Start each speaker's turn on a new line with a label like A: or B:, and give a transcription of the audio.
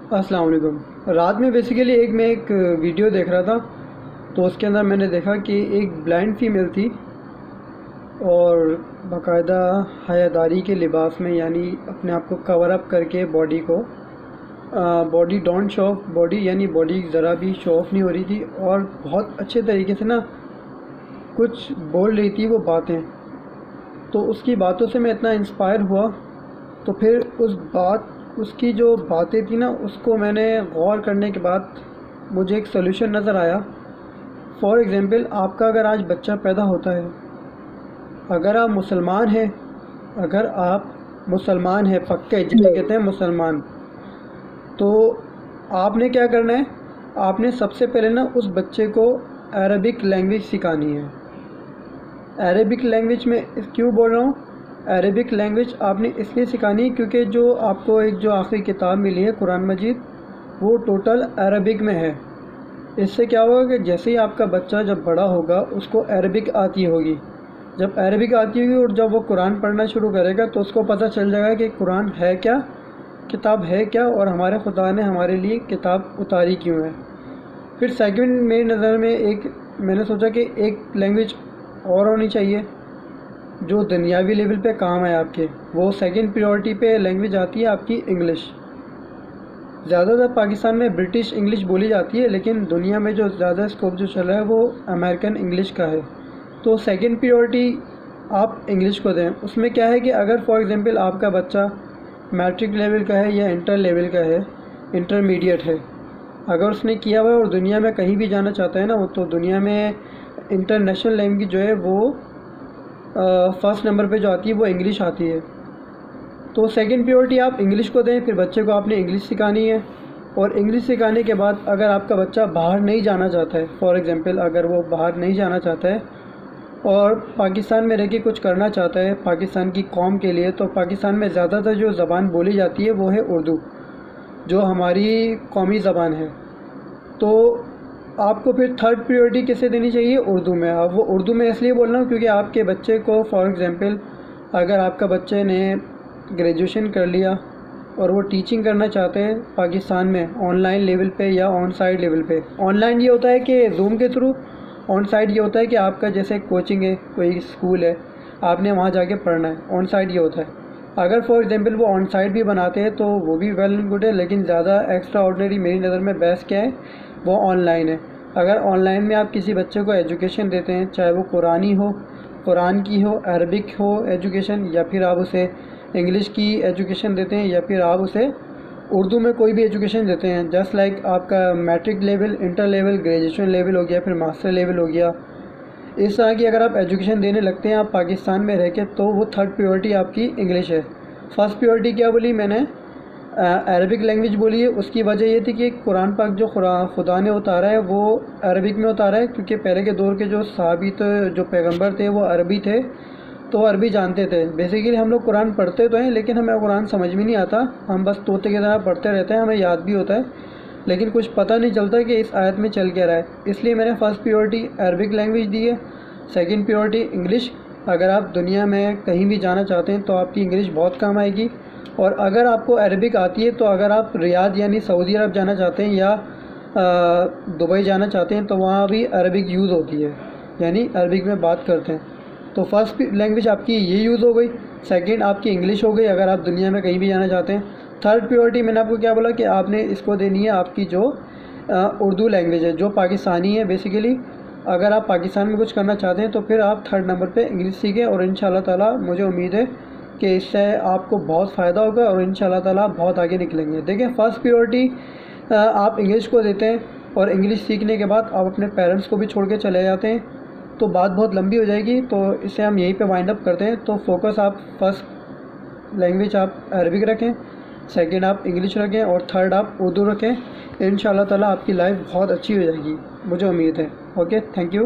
A: السلام علیکم۔ رات میں بیسیکلی میں ایک ویڈیو دیکھ رہا تھا، تو اس کے اندر میں نے دیکھا کہ ایک بلائنڈ فیمیل تھی اور باقاعدہ حیاداری کے لباس میں، یعنی اپنے آپ کو کور اپ کر کے body don't show of body, یعنی باڈی ذرا بھی شو آف نہیں ہو رہی تھی، اور بہت اچھے طریقے سے کچھ بول رہی تھی وہ باتیں۔ تو اس کی باتوں سے میں اتنا انسپائر ہوا، تو پھر اس کی جو باتیں تھیں اس کو میں نے غور کرنے کے بعد مجھے ایک سلوشن نظر آیا۔ فار ایگزامپل، آپ کا اگر آج بچہ پیدا ہوتا ہے، اگر آپ مسلمان ہیں پکے جسے کہتے ہیں مسلمان، تو آپ نے کیا کرنا ہے؟ آپ نے سب سے پہلے اس بچے کو عربک لینگویج سکھانی ہے۔ عربک لینگویج میں کیوں بول رہا ہوں؟ عربک لینگویج آپ نے اس لیے سکھانی ہے کیونکہ جو آپ کو جو آخری کتاب ملی ہے قرآن مجید، وہ ٹوٹل عربک میں ہے۔ اس سے کیا ہوگا کہ جیسے ہی آپ کا بچہ جب بڑا ہوگا اس کو عربک آتی ہوگی، جب عربک آتی ہوگی اور جب وہ قرآن پڑھنا شروع کرے گا تو اس کو پتہ چل جائے گا کہ قرآن ہے کیا، کتاب ہے کیا، اور ہمارے خدا نے ہمارے لیے کتاب اتاری کیوں ہے۔ پھر سیکنڈ میری نظر میں میں نے سوچا کہ ایک لینگویج اور ہونی چاہیے جو دنیاوی لیول پہ کام ہے آپ کے۔ وہ سیکنڈ پریورٹی پہ لینگویج آتی ہے آپ کی انگلش۔ زیادہ تر پاکستان میں برٹش انگلش بولی جاتی ہے، لیکن دنیا میں جو زیادہ اسکوپ جو چل رہا ہے وہ امریکن انگلش کا ہے۔ تو سیکنڈ پریورٹی آپ انگلش کو دیں۔ اس میں کیا ہے کہ اگر فار ایگزامپل آپ کا بچہ میٹرک لیول کا ہے یا انٹر لیول کا ہے، انٹرمیڈیٹ ہے، اگر اس نے کیا ہوا ہے اور دنیا میں کہیں بھی جانا چاہتا ہے تو دنیا میں انٹرنیشنل لینگویج جو ہے وہ فرسٹ نمبر پہ جو آتی ہے وہ انگلش آتی ہے۔ تو سیکنڈ پریورٹی آپ انگلش کو دیں۔ پھر بچے کو آپ نے انگلش سکھانی ہے، اور انگلش سکھانے کے بعد اگر آپ کا بچہ باہر نہیں جانا چاہتا ہے، فار ایگزامپل اگر وہ باہر نہیں جانا چاہتا ہے اور پاکستان میں رہ کے کچھ کرنا چاہتا ہے پاکستان کی قوم کے لیے، تو پاکستان میں زیادہ تر جو زبان بولی جاتی ہے وہ ہے اردو، جو ہماری قومی زبان ہے۔ تو آپ کو پھر تھرڈ پریورٹی کسے دینی چاہیے؟ اردو میں۔ اب وہ اردو میں اس لیے بول رہا ہوں کیونکہ آپ کے بچے کو فار ایگزامپل اگر آپ کا بچے نے گریجویشن کر لیا اور وہ ٹیچنگ کرنا چاہتے ہیں پاکستان میں آن لائن لیول پہ یا آن سائٹ لیول پہ۔ آن لائن یہ ہوتا ہے کہ زوم کے تھرو، آن سائٹ یہ ہوتا ہے کہ آپ کا جیسے کوچنگ ہے، کوئی اسکول ہے، آپ نے وہاں جا کے پڑھنا ہے۔ آن سائٹ یہ ہوتا ہے۔ اگر فار ایگزامپل وہ آن سائٹ بھی بناتے ہیں تو وہ بھی ویل اینڈ گڈ ہے، لیکن زیادہ ایکسٹرا آرڈنری میری نظر میں بیسٹ کیا ہے؟ وہ آن لائن ہے۔ اگر آن لائن میں آپ کسی بچے کو ایجوکیشن دیتے ہیں، چاہے وہ قرآنی ہو، قرآن کی ہو، عربک ہو ایجوکیشن، یا پھر آپ اسے انگلش کی ایجوکیشن دیتے ہیں، یا پھر آپ اسے اردو میں کوئی بھی ایجوکیشن دیتے ہیں، جسٹ لائک آپ کا matric level, inter level, graduation level ہو گیا، پھر ماسٹر لیول ہو گیا، اس طرح کی اگر آپ ایجوکیشن دینے لگتے ہیں آپ پاکستان میں رہ کے، تو وہ تھرڈ پریورٹی آپ کی انگلش ہے۔ فرسٹ پریورٹی کیا بولی میں نے؟ عربک لینگویج بولی ہے۔ اس کی وجہ یہ تھی کہ قرآن پاک جو خدا نے اتارا ہے وہ عربک میں اتارا ہے، کیونکہ پہلے کے دور کے جو صحابی تھے، جو پیغمبر تھے، وہ عربی تھے، تو عربی جانتے تھے۔ بیسیکلی ہم لوگ قرآن پڑھتے تو ہیں لیکن ہمیں قرآن سمجھ میں نہیں آتا، ہم بس طوطے کی طرح پڑھتے رہتے ہیں، ہمیں یاد بھی ہوتا ہے لیکن کچھ پتہ نہیں چلتا کہ اس آیت میں چل کیا رہا ہے۔ اس لیے میں نے فرسٹ پریورٹی عربک لینگویج دی ہے، سیکنڈ پریورٹی انگلش۔ اگر آپ دنیا میں کہیں بھی جانا چاہتے ہیں تو آپ کی انگلش بہت کام آئے گی، اور اگر آپ کو عربک آتی ہے تو اگر آپ ریاض یعنی سعودی عرب جانا چاہتے ہیں یا دبئی جانا چاہتے ہیں تو وہاں بھی عربک یوز ہوتی ہے، یعنی عربک میں بات کرتے ہیں۔ تو فرسٹ لینگویج آپ کی یہ یوز ہو گئی، سیکنڈ آپ کی انگلش ہو گئی اگر آپ دنیا میں کہیں بھی جانا چاہتے ہیں۔ تھرڈ پریورٹی میں نے آپ کو کیا بولا کہ آپ نے اس کو دینی ہے آپ کی جو اردو لینگویج ہے، جو پاکستانی ہے بیسیکلی۔ اگر آپ پاکستان میں کچھ کرنا چاہتے ہیں تو پھر آپ تھرڈ نمبر پہ انگلش سیکھیں، اور انشاءاللہ تعالیٰ مجھے امید ہے کہ اس سے آپ کو بہت فائدہ ہوگا اور انشاءاللہ تعالیٰ بہت آگے نکلیں گے۔ دیکھیں، فرسٹ پریورٹی آپ انگلش کو دیتے ہیں، اور انگلش سیکھنے کے بعد آپ اپنے پیرنٹس کو بھی چھوڑ کے چلے جاتے ہیں تو بات بہت لمبی ہو جائے گی، تو اسے ہم یہیں پہ وائنڈ اپ کرتے ہیں۔ تو فوکس آپ فرسٹ لینگویج آپ عربک رکھیں، سیکنڈ آپ انگلش رکھیں، اور تھرڈ آپ اردو رکھیں۔ انشاءاللہ تعالیٰ آپ کی لائف بہت اچھی ہو جائے گی، مجھے امید ہے۔ Okay, thank you.